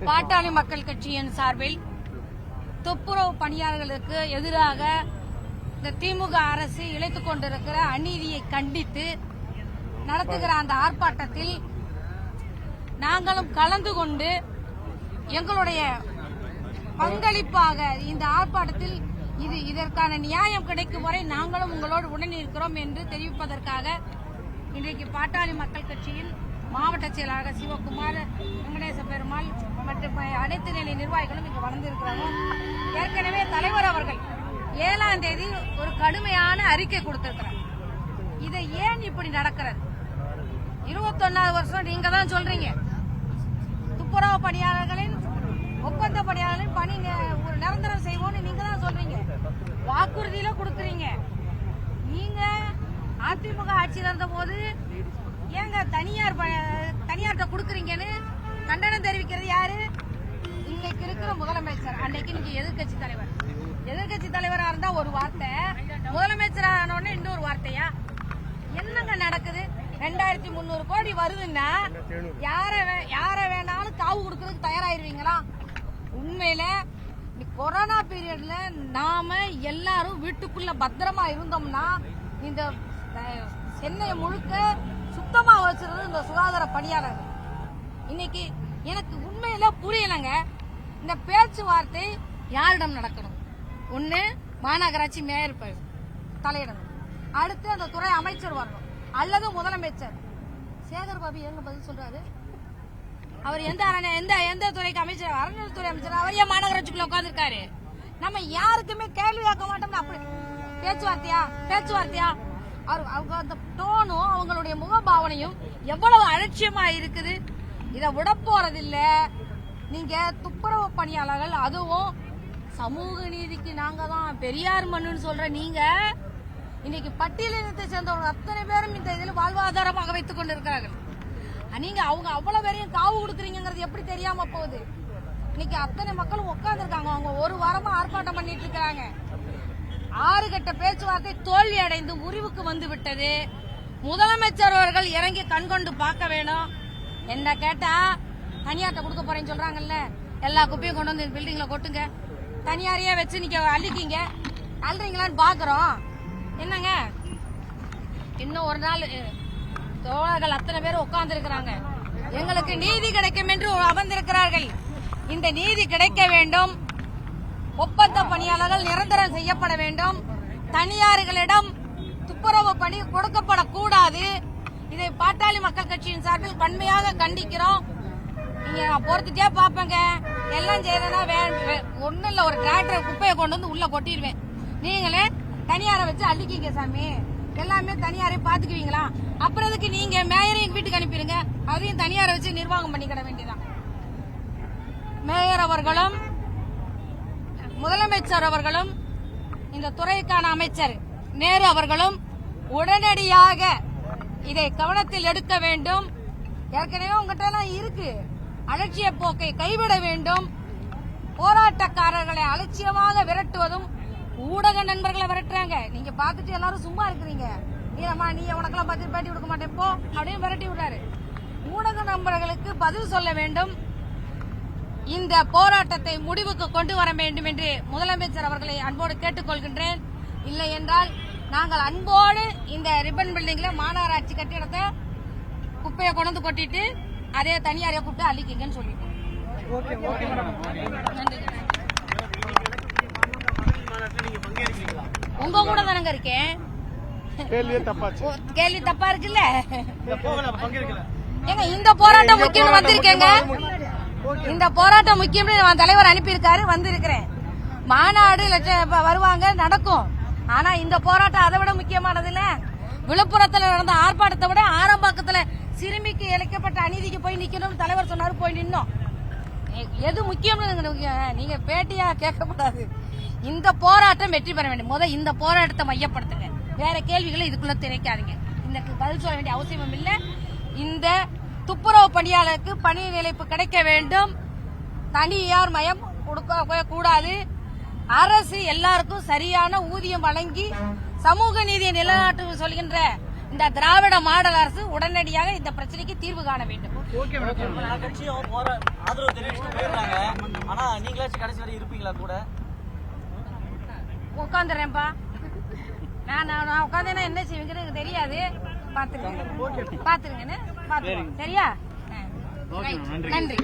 பாட்டாளி மக்கள் கட்சியின் சார்பில் துப்புரவு பணியாளர்களுக்கு எதிராக இந்த திமுக அரசு இழைத்துக் கொண்டிருக்கிற அநீதியை கண்டித்து நடத்துகிற அந்த ஆர்ப்பாட்டத்தில் நாங்களும் கலந்து கொண்டு எங்களுடைய பங்களிப்பாக இந்த ஆர்ப்பாட்டத்தில் இதற்கான நியாயம் கிடைக்கும் வரை நாங்களும் உங்களோடு உடன் இருக்கிறோம் என்று தெரிவிப்பதற்காக இன்றைக்கு பாட்டாளி மக்கள் கட்சியின் மாவட்ட செயலாளர் சிவகுமார், வெங்கடேச பெருமாள் மற்றும் அனைத்து நிலை நிர்வாகிகளும் இங்கு வளர்ந்திருக்கிறாங்க. ஏற்கனவே தலைவர் அவர்கள் 7ஆம் தேதி ஒரு கடுமையான அறிக்கை கொடுத்திருக்கிறார். இதை ஏன் இப்படி நடக்கிறது? 21வது வருஷம் நீங்க தான் சொல்றீங்க துப்புரவு பணியாளர்களின் ஒப்பந்த பணியாளர்களின் பணி ஒரு நிரந்தரம் செய்வோம்னு நீங்க தான் சொல்றீங்க. வாக்குறுதியில கொடுக்குறீங்க. நீங்க அதிமுக ஆட்சியில் இருந்த போது ஏங்க தனியார்ட்ட கொடுக்குறீங்கன்னு கண்டனம் தெரிவிக்கிறது யாரு? இன்னைக்கு இருக்கிற முதலமைச்சர். அன்னைக்கு நீங்க எதிர்கட்சி தலைவர். எதிர்கட்சி தலைவரா இருந்தா ஒரு வார்த்தை, முதலமைச்சர் ஆன உடனே இன்னொரு வார்த்தையா? என்னங்க நடக்குது? 2300 கோடி வருதுன்னா யார வேணாலும் காவு கொடுக்கறதுக்கு தயாராயிருவீங்களா? உண்மையில கொரோனா பீரியட்ல நாம எல்லாரும் வீட்டுக்குள்ள பத்திரமா இருந்தோம்னா இந்த சென்னையை முழுக்க சுத்தமா வச்சிருந்தது இந்த சுகாதார பணியாளர். இன்னைக்கு எனக்கு உண்மையில புரியலங்க. இந்த பேச்சுவார்த்தை யாரிடம் நடக்கணும்? ஒண்ணு மாநகராட்சி மேயர் தலையிடணும், அடுத்து அந்த துறை அமைச்சர் வரணும், அல்லது முதலமைச்சர். சேகர் பாபு எங்க பதில் சொல்றாரு? அவர் எந்த துறைக்கு அமைச்சர்? அறநிலைத்துறை அமைச்சர். அவர் ஏன் மாநகராட்சிக்குள்ள உட்கார்ந்துருக்காரு? நம்ம யாருக்குமே கேள்வி கேட்க மாட்டோம்னா அப்படி பேச்சுவார்த்தையா? அவங்க அந்த டோனும் அவங்களுடைய முகபாவனையும் எவ்வளவு அலட்சியமா இருக்குது. இதை விட போறதில்ல. நீங்க துப்புரவு பணியாளர்கள், அதுவும் சமூக நீதிக்கு நாங்க தான் பெரியார் மண்ணுன்னு சொல்ற நீங்க இன்னைக்கு பட்டியலினத்தை சேர்ந்தவர்கள் அத்தனை பேரும் இந்த இதில் வாழ்வாதாரமாக வைத்துக் கொண்டிருக்கிறார்கள். நீங்க அவங்க அவ்வளவு பேரையும் காவு கொடுக்குறீங்கிறது எப்படி தெரியாம போகுது? இன்னைக்கு அத்தனை மக்களும் உட்கார்ந்துருக்காங்க. அவங்க ஒரு வாரமா ஆர்ப்பாட்டம் பண்ணிட்டு இருக்காங்க. 6 கட்ட பேச்சுவார்த்தை தோல்வி அடைந்து முறிவுக்கு வந்து விட்டது. முதலமைச்சர் அவர்கள் இறங்கி கண்கொண்டு பார்க்க வேணும். என்ன கேட்டா தனியார்ட்ட கொடுக்க போறேன்னு சொல்றாங்கல்ல, எல்லா குப்பையும் கொண்டு வந்து பில்டிங்ல கொட்டுங்க, தனியாரையே வச்சு நீங்க அள்ளிக்கிங்க, அள்ளுறீங்களான்னு பாக்குறோம். என்னங்க இன்னும் ஒரு நாள் தோழர்கள் அத்தனை பேர் உட்கார்ந்து இருக்கிறாங்க. எங்களுக்கு நீதி கிடைக்கும் என்று அமர்ந்திருக்கிறார்கள். இந்த நீதி கிடைக்க வேண்டும். ஒப்பந்த பணியாளர்கள் நிரந்தரம் செய்யப்பட வேண்டும். தனியார்களிடம் துப்புரவு பணி கொடுக்கப்படக்கூடாது. இதை பாட்டாளி மக்கள் கட்சியின் சார்பில் வன்மையாக கண்டிக்கிறோம். நீங்க நான் பொறுத்துட்டே பாப்பேங்க. எல்லாம் செய்யறதா ஒன்னும் இல்ல, ஒரு டிராக்டர் குப்பையை கொண்டு வந்து உள்ள கொட்டிடுவேன். நீங்களே தனியாரை வச்சு அள்ளிக்கிங்க சாமி, எல்லாமே தனியாரே பாத்துக்குவீங்களா? அப்புறம் அதுக்கு நீங்க மேயரையும் வீட்டுக்கு அனுப்பிடுங்க, அதையும் தனியாரை வச்சு நிர்வாகம் பண்ணிக்கிட வேண்டியதான். மேயர் அவர்களும் முதலமைச்சர் அவர்களும் இந்த துறைக்கான அமைச்சர் நேரு அவர்களும் உடனடியாக இதை கவனத்தில் எடுக்க வேண்டும். ஏற்கனவே உங்ககிட்ட எல்லாம் இருக்கு. அலட்சிய போக்கை கைவிட வேண்டும். போராட்டக்காரர்களை அலட்சியமாக விரட்டுவதும் ஊடக நண்பர்களை விரட்டுறாங்க. நீங்க பாத்துட்டு எல்லாரும் சும்மா இருக்கிறீங்க. நீ உனக்கெல்லாம் பேட்டி கொடுக்க மாட்டேன் போ அப்படின்னு விரட்டி விடுறாரு. ஊடக நண்பர்களுக்கு பதில் சொல்ல வேண்டும். இந்த போராட்டத்தை முடிவுக்கு கொண்டு வர வேண்டும் என்று முதலமைச்சர் அவர்களை அன்போடு கேட்டுக்கொள்கின்றேன். இல்லை என்றால் நாங்கள் அன்போடு இந்த ரிப்பன் பில்டிங்ல மாநகராட்சி கட்டிடத்தை குப்பையை கொண்டு கொட்டிட்டு அதே தனியாரைய கூப்பிட்டு அள்ளிக்கிங்கன்னு சொல்லிட்டோம். உங்க கூட தானங்க இருக்கேன். கேள்வி தப்பா இருக்குல்ல? ஏங்க இந்த போராட்டம் முக்கியம் வந்திருக்கேங்க. இந்த போராட்டம் முக்கியம் தலைவர் அனுப்பியிருக்காரு, வந்திருக்கிறேன். மாநாடு வருவாங்க, நடக்கும். ஆனா இந்த போராட்டம் அதை விட முக்கியமானது இல்ல. விழுப்புரத்துல நடந்த ஆர்ப்பாட்டத்தை விட ஆரம்பாக்கத்துல சிறுமிக்கு இழைக்கப்பட்ட அநீதிக்கு போய் நிக்கணும் தலைவர் சொன்னாரு, போய் நின்னோம். எது முக்கியம்னு நீங்க பேட்டியா கேட்கக்கூடாது. இந்த போராட்டம் வெற்றி பெற வேண்டும். முதல் இந்த போராட்டத்தை மையப்படுத்துங்க. வேற கேள்விகளை இதுக்குள்ள திரைக்காதீங்க. இதுக்கு பதில் சொல்ல வேண்டிய அவசியம் இல்லை. இந்த துப்புரவு பணியாளருக்கு பணி நிலைப்பு கிடைக்க வேண்டும். தனியார் மயம் கொடுக்க கூடாது. அரசு எல்லாருக்கும் சரியான ஊதியம் வழங்கி சமூக நீதியை நிலைநாட்டு சொல்கின்ற இந்த திராவிட மாடல் அரசு உடனடியாக இந்த பிரச்சனைக்கு தீர்வு காண வேண்டும். நீங்களாச்சும் கடைசி வரை இருப்பீங்களா கூட? உட்காந்துறேன்ப்பா. நான் உட்காந்தேன்னா என்ன செய்வீங்கன்னு எனக்கு தெரியாது. பாத்துருங்க சரியா? நன்றி.